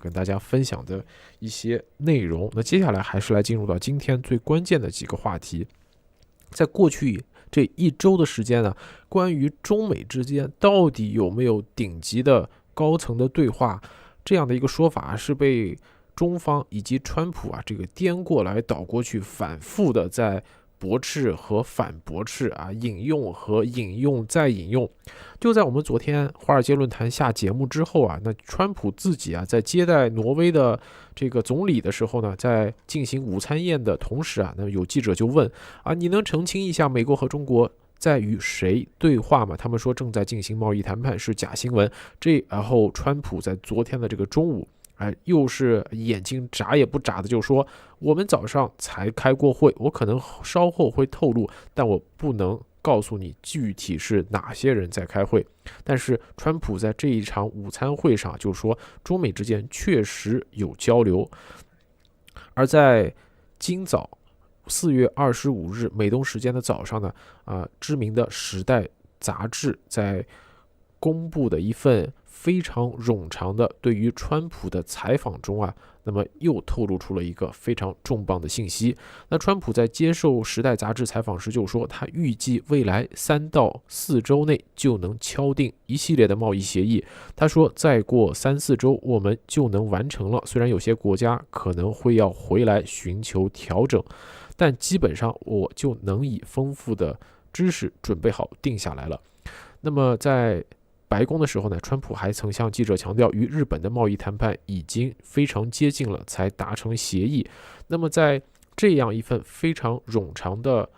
跟大家分享的一些内容。那接下来还是来进入到今天最关键的几个话题。在过去这一周的时间呢，关于中美之间到底有没有顶级的高层的对话，这样的一个说法是被中方以及川普这个颠过来倒过去，反复的在驳斥和反驳斥引用和引用再引用。就在我们昨天华尔街论坛下节目之后那川普自己在接待挪威的这个总理的时候呢，在进行午餐宴的同时那有记者就问你能澄清一下美国和中国在与谁对话吗？他们说正在进行贸易谈判，是假新闻。然后川普在昨天的这个中午又是眼睛眨也不眨的就说，我们早上才开过会，我可能稍后会透露，但我不能告诉你具体是哪些人在开会。但是川普在这一场午餐会上就说，中美之间确实有交流。而在今早4月25日美东时间的早上呢，知名的《时代》杂志在公布的一份非常冗长的对于川普的采访中那么又透露出了一个非常重磅的信息。那川普在接受《时代》杂志采访时就说，他预计未来3到4周内就能敲定一系列的贸易协议。他说，再过3-4周我们就能完成了，虽然有些国家可能会要回来寻求调整，但基本上我就能以丰富的知识准备好定下来了。那么在白宫的时候呢，川普还曾向记者强调，与日本的贸易谈判已经非常接近了，才达成协议。那么在这样一份非常冗长的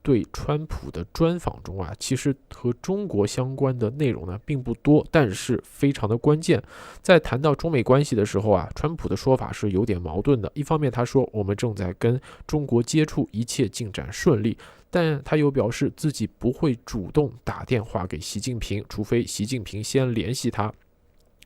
对川普的专访中其实和中国相关的内容呢并不多，但是非常的关键。在谈到中美关系的时候川普的说法是有点矛盾的。一方面他说，我们正在跟中国接触，一切进展顺利，但他又表示自己不会主动打电话给习近平，除非习近平先联系他。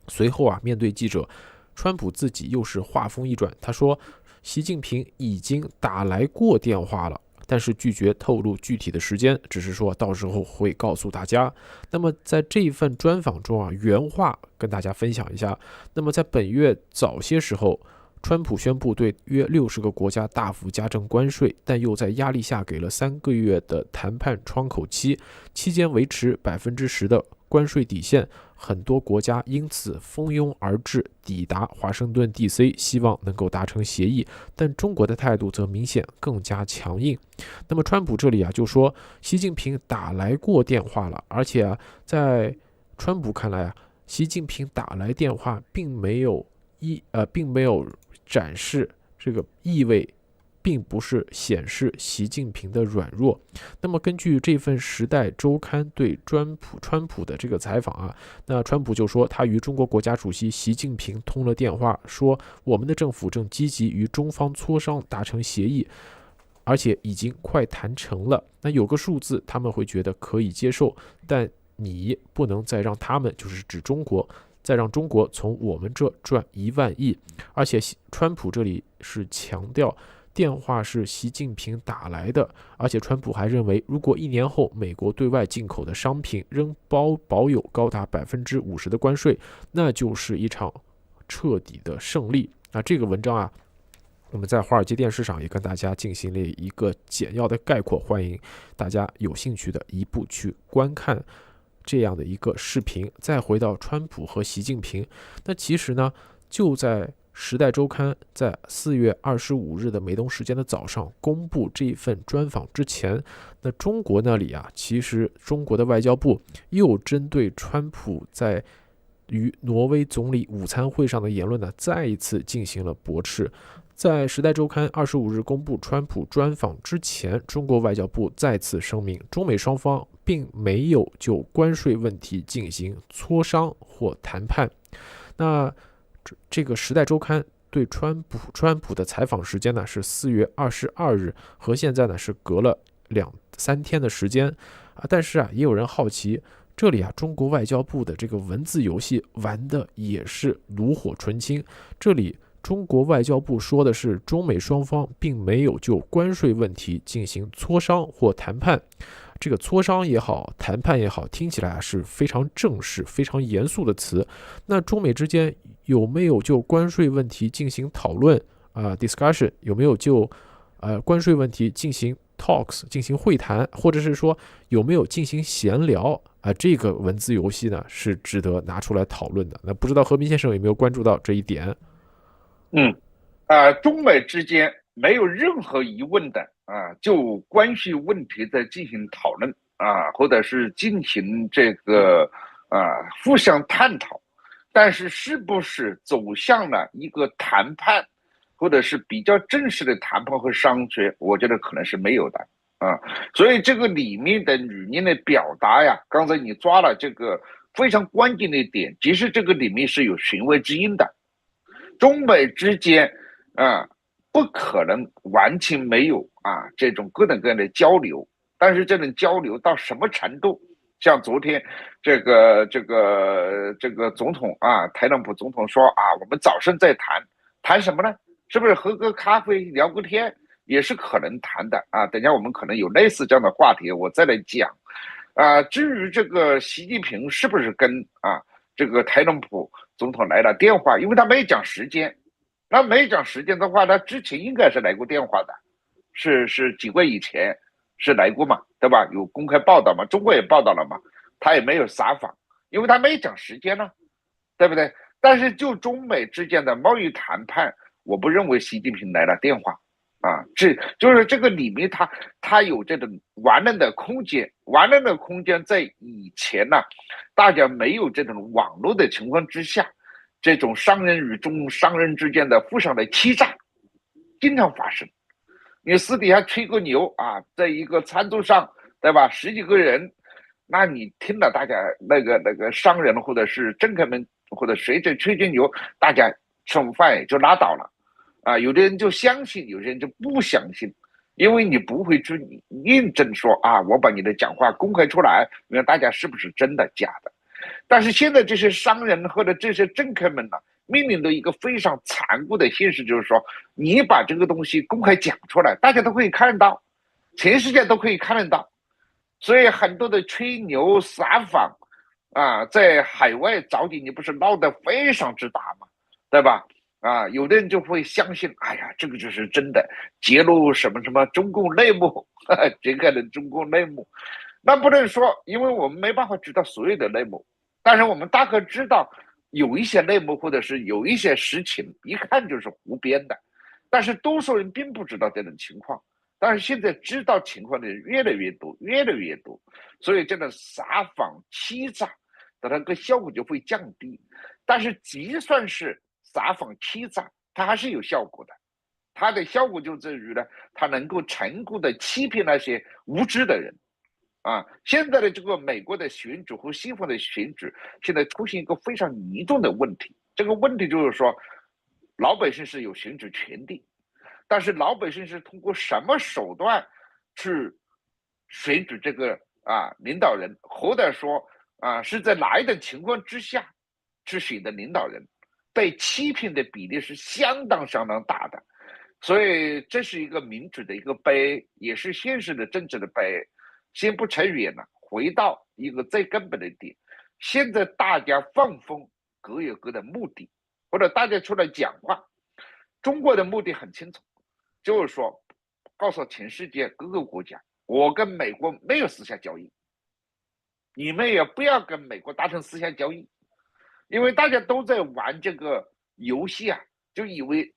随后面对记者，川普自己又是话锋一转，他说习近平已经打来过电话了，但是拒绝透露具体的时间，只是说到时候会告诉大家。那么在这一份专访中原话跟大家分享一下。那么在本月早些时候，川普宣布对约60个国家大幅加征关税，但又在压力下给了3个月的谈判窗口期，期间维持10%的关税底线。很多国家因此蜂拥而至，抵达华盛顿 DC， 希望能够达成协议，但中国的态度则明显更加强硬。那么川普这里就说，习近平打来过电话了，而且在川普看来习近平打来电话并没有展示这个意味，并不是显示习近平的软弱。那么根据这份《时代周刊》对川普的这个采访那川普就说，他与中国国家主席习近平通了电话，说我们的政府正积极与中方磋商达成协议，而且已经快谈成了。那有个数字他们会觉得可以接受，但你不能再让他们，就是指中国，再让中国从我们这赚1万亿。而且川普这里是强调电话是习近平打来的，而且川普还认为，如果1年后美国对外进口的商品仍保有高达50%的关税，那就是一场彻底的胜利。这个文章我们在华尔街电视上也跟大家进行了一个简要的概括，欢迎大家有兴趣的一步去观看这样的一个视频。再回到川普和习近平，那其实呢，就在《时代周刊》在4月25日的美东时间的早上公布这份专访之前，那中国那里其实中国的外交部又针对川普在与挪威总理午餐会上的言论再一次进行了驳斥。在《时代周刊》25日公布川普专访之前，中国外交部再次声明，中美双方并没有就关税问题进行磋商或谈判。那这个《时代周刊》对川普的采访时间是4月22日，和现在是隔了2-3天的时间但是也有人好奇，这里中国外交部的这个文字游戏玩的也是炉火纯青。这里中国外交部说的是，中美双方并没有就关税问题进行磋商或谈判。这个磋商也好，谈判也好，听起来是非常正式、非常严肃的词。那中美之间有没有就关税问题进行讨论discussion，有没有就关税问题进行 talks 进行会谈，或者是说有没有进行闲聊这个文字游戏呢是值得拿出来讨论的。那不知道和平先生有没有关注到这一点？中美之间没有任何疑问的就关系问题在进行讨论或者是进行这个互相探讨，但是是不是走向了一个谈判，或者是比较正式的谈判和商决，我觉得可能是没有的所以这个里面的语言的表达呀，刚才你抓了这个非常关键的一点，其实这个里面是有弦外之音的。中美之间不可能完全没有这种各种各样的交流，但是这种交流到什么程度？像昨天这个总统特朗普总统说我们早上在谈什么呢？是不是喝个咖啡聊个天也是可能谈的等一下我们可能有类似这样的话题，我再来讲至于这个习近平是不是跟这个特朗普总统来了电话，因为他没讲时间，那没讲时间的话，他之前应该是来过电话的，是几个月以前是来过嘛，对吧？有公开报道嘛，中国也报道了嘛，他也没有撒谎，因为他没讲时间呢，对不对？但是就中美之间的贸易谈判，我不认为习近平来了电话这就是这个里面他有这种玩弄的空间，玩弄的空间在以前呢，大家没有这种网络的情况之下，这种商人与商人之间的互相的欺诈经常发生。你私底下吹个牛在一个餐桌上，对吧？十几个人，那你听了大家那个商人或者是政客们或者谁在吹牛，大家吃饭也就拉倒了有的人就相信，有的人就不相信，因为你不会去验证说我把你的讲话公开出来，因为大家是不是真的假的。但是现在这些商人或者这些政客们呢，面临的一个非常残酷的现实，就是说，你把这个东西公开讲出来，大家都可以看得到，全世界都可以看得到。所以很多的吹牛撒谎在海外早几年不是闹得非常之大嘛，对吧？有的人就会相信，哎呀，这个就是真的，揭露什么什么中共内幕，这个的中共内幕，那不能说，因为我们没办法知道所有的内幕，但是我们大概知道有一些内幕，或者是有一些实情，一看就是胡编的，但是多数人并不知道这种情况。但是现在知道情况的人越来越多，越来越多，所以这个撒谎欺诈的那个效果就会降低。但是即算是撒谎欺诈，它还是有效果的。它的效果就在于呢，它能够成功的欺骗那些无知的人。现在的这个美国的选举和西方的选举，现在出现一个非常严重的问题。这个问题就是说，老百姓是有选举权利，但是老百姓是通过什么手段去选举这个领导人，或者说是在哪一种情况之下去选的领导人，被欺骗的比例是相当相当大的。所以这是一个民主的一个悲，也是现实的政治的悲。先不扯远了，回到一个最根本的点，现在大家放风各有各的目的，或者大家出来讲话，中国的目的很清楚，就是说告诉全世界各个国家，我跟美国没有私下交易，你们也不要跟美国达成私下交易，因为大家都在玩这个游戏就以为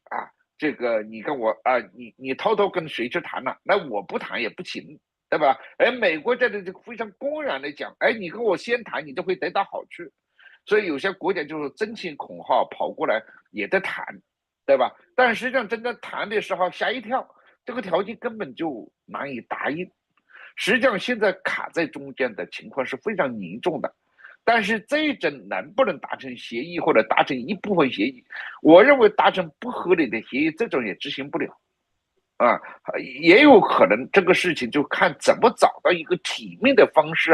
这个你跟我你偷偷跟谁去谈了，那我不谈也不行，对吧？而美国这里就非常公然的讲，你跟我先谈，你就会得到好处，所以有些国家就是争先恐后跑过来也在谈，对吧？但实际上真正谈的时候吓一跳，这个条件根本就难以答应。实际上现在卡在中间的情况是非常严重的。但是这种能不能达成协议或者达成一部分协议，我认为达成不合理的协议，这种也执行不了也有可能这个事情就看怎么找到一个体面的方式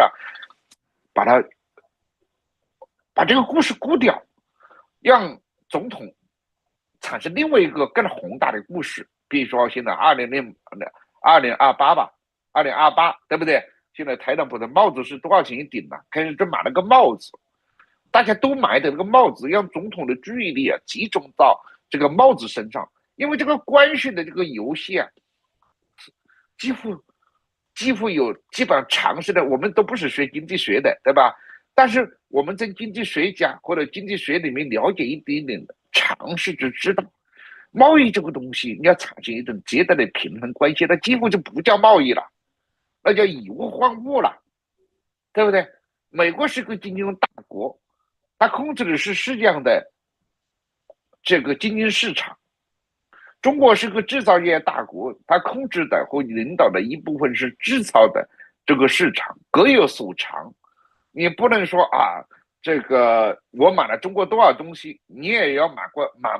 把这个故事估掉，让总统产生另外一个更宏大的故事。比如说现在2028吧，2028对不对？现在特朗普的帽子是多少钱一顶呢？开始就买了个帽子，大家都买的这个帽子，让总统的注意力啊集中到这个帽子身上，因为这个关系的这个游戏啊，几乎基本上常识的，我们都不是学经济学的，对吧？但是我们在经济学家或者经济学里面了解一点点的常识就知道，贸易这个东西你要产生一种绝对的平衡关系，那几乎就不叫贸易了，那叫以物换物了，对不对？美国是个经济大国，它控制的是世界上的这个经济市场。中国是个制造业大国，它控制的或领导的一部分是制造的这个市场，各有所长。你不能说啊，这个我买了中国多少东西，你也要买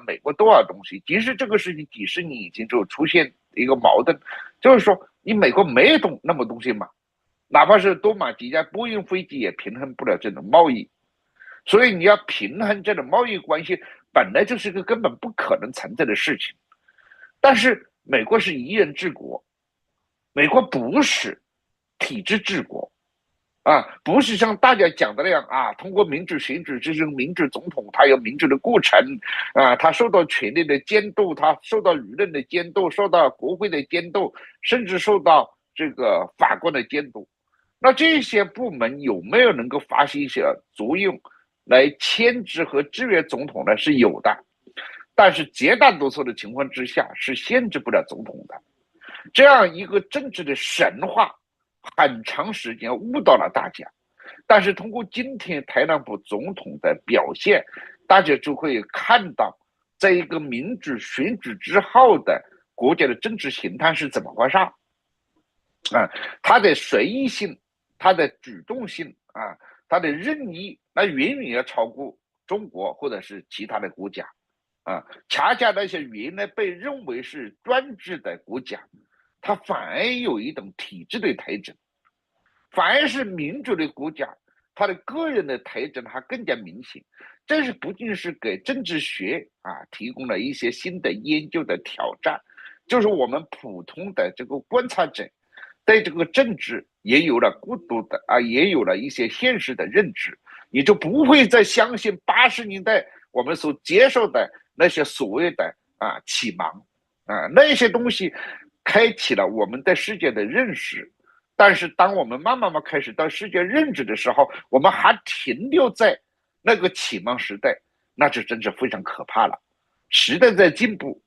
美国多少东西。其实这个事情几十年以前就出现一个矛盾，就是说你美国没有那么东西买，哪怕是多买几架波音飞机，也平衡不了这种贸易。所以你要平衡这种贸易关系，本来就是一个根本不可能存在的事情。但是美国是一人治国，美国不是体制治国啊，不是像大家讲的那样啊，通过民主选举这是民主总统，他有民主的过程啊，他受到权力的监督，他受到舆论的监督，受到国会的监督，甚至受到这个法官的监督。那这些部门有没有能够发挥一些作用来牵制和制约总统呢？是有的。但是绝大多数的情况之下是限制不了总统的，这样一个政治的神话，很长时间误导了大家。但是通过今天特朗普总统的表现，大家就会看到，在一个民主选举之后的国家的政治形态是怎么回事啊？他的随意性，他的主动性啊，他的任意，那远远要超过中国或者是其他的国家。恰恰那些原来被认为是专制的国家，它反而有一种体制的特征，反而是民主的国家，它的个人的特征还更加明显。这是不仅是给政治学提供了一些新的研究的挑战，就是我们普通的这个观察者对这个政治也有了孤独的也有了一些现实的认知，你就不会再相信80年代我们所接受的那些所谓的启蒙那些东西开启了我们对世界的认识。但是当我们慢慢开始到世界认知的时候，我们还停留在那个启蒙时代，那就真是非常可怕了。时代在进步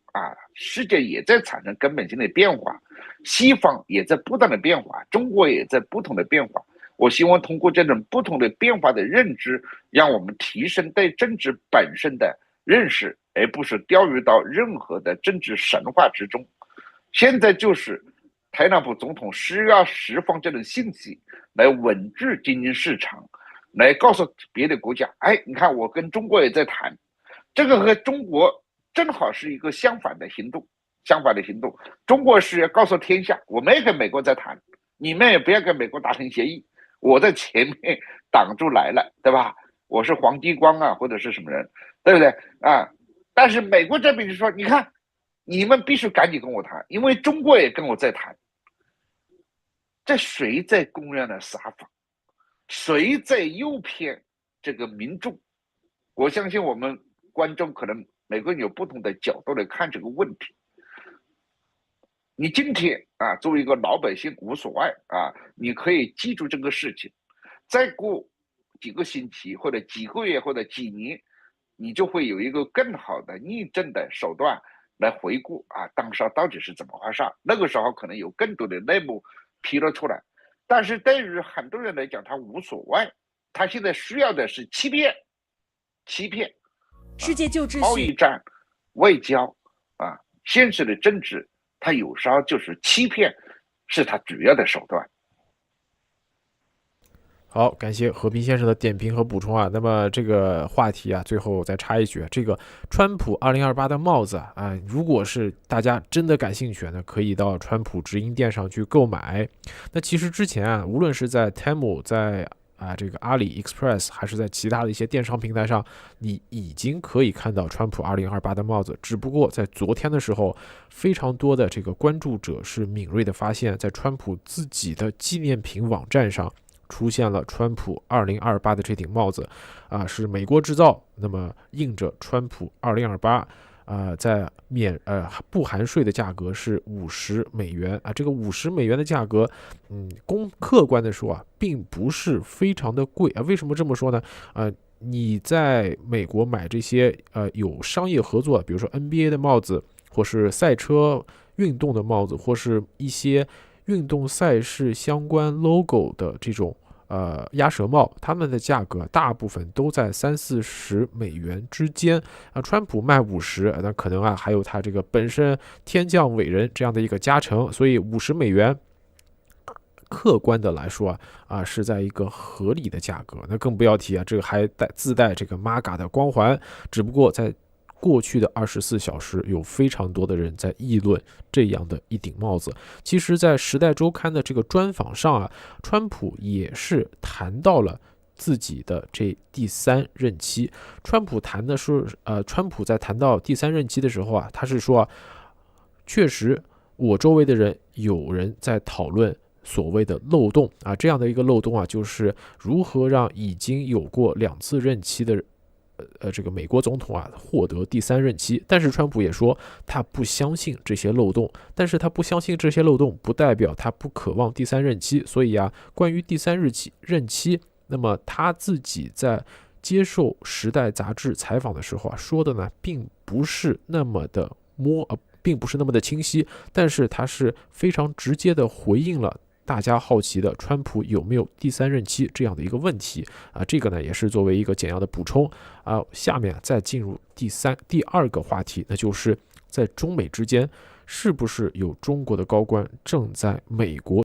世界也在产生根本性的变化，西方也在不断的变化，中国也在不同的变化。我希望通过这种不同的变化的认知，让我们提升对政治本身的认识，而不是掉入到任何的政治神话之中。现在就是特朗普总统需要释放这种信息，来稳住经济市场，来告诉别的国家，你看我跟中国也在谈，这个和中国正好是一个相反的行动。中国是要告诉天下，我没跟美国在谈，你们也不要跟美国达成协议，我在前面挡住来了，对吧？我是黄继光或者是什么人，对不对但是美国这边就说，你看，你们必须赶紧跟我谈，因为中国也跟我在谈。这谁在公然的撒谎？谁在诱骗这个民众？我相信我们观众可能每个人有不同的角度来看这个问题。你今天作为一个老百姓无所谓你可以记住这个事情，再过几个星期或者几个月或者几年，你就会有一个更好的逆证的手段来回顾当时到底是怎么回事。那个时候可能有更多的内幕披露出来。但是对于很多人来讲，他无所谓，他现在需要的是欺骗，世界旧秩序、贸易战、外交现实的政治，他有时候就是欺骗，是他主要的手段。好，感谢和平先生的点评和补充那么这个话题最后再插一句，这个川普2028的帽子如果是大家真的感兴趣呢，可以到川普直营店上去购买。那其实之前无论是在 Temu 在这个阿里 Express 还是在其他的一些电商平台上，你已经可以看到川普2028的帽子。只不过在昨天的时候，非常多的这个关注者是敏锐的发现，在川普自己的纪念品网站上，出现了川普2028的这顶帽子，是美国制造，那么印着川普2028。在不含税的价格是$50这个$50的价格，客观的说并不是非常的贵为什么这么说呢？你在美国买这些有商业合作，比如说 NBA 的帽子，或是赛车运动的帽子，或是一些运动赛事相关 logo 的这种鸭舌帽，它们的价格大部分都在$30-40之间川普卖50，那可能还有它这个本身天降伟人这样的一个加成，所以$50客观的来说是在一个合理的价格。那更不要提这个还自带这个 MAGA 的光环，只不过在过去的24小时有非常多的人在议论这样的一顶帽子。其实在时代周刊的这个专访上川普也是谈到了自己的这第3任期。川普在谈到第3任期的时候他是说确实我周围的人有人在讨论所谓的漏洞这样的一个漏洞就是如何让已经有过2次任期的这个美国总统获得第3任期。但是川普也说他不相信这些漏洞，但是他不相信这些漏洞不代表他不渴望第3任期。所以关于第3任期，那么他自己在接受《时代》杂志采访的时候说的呢并不是那么的清晰，但是他是非常直接的回应了大家好奇的川普有没有第3任期这样的一个问题这个呢也是作为一个简要的补充下面再进入第二个话题，那就是在中美之间是不是有中国的高官正在美国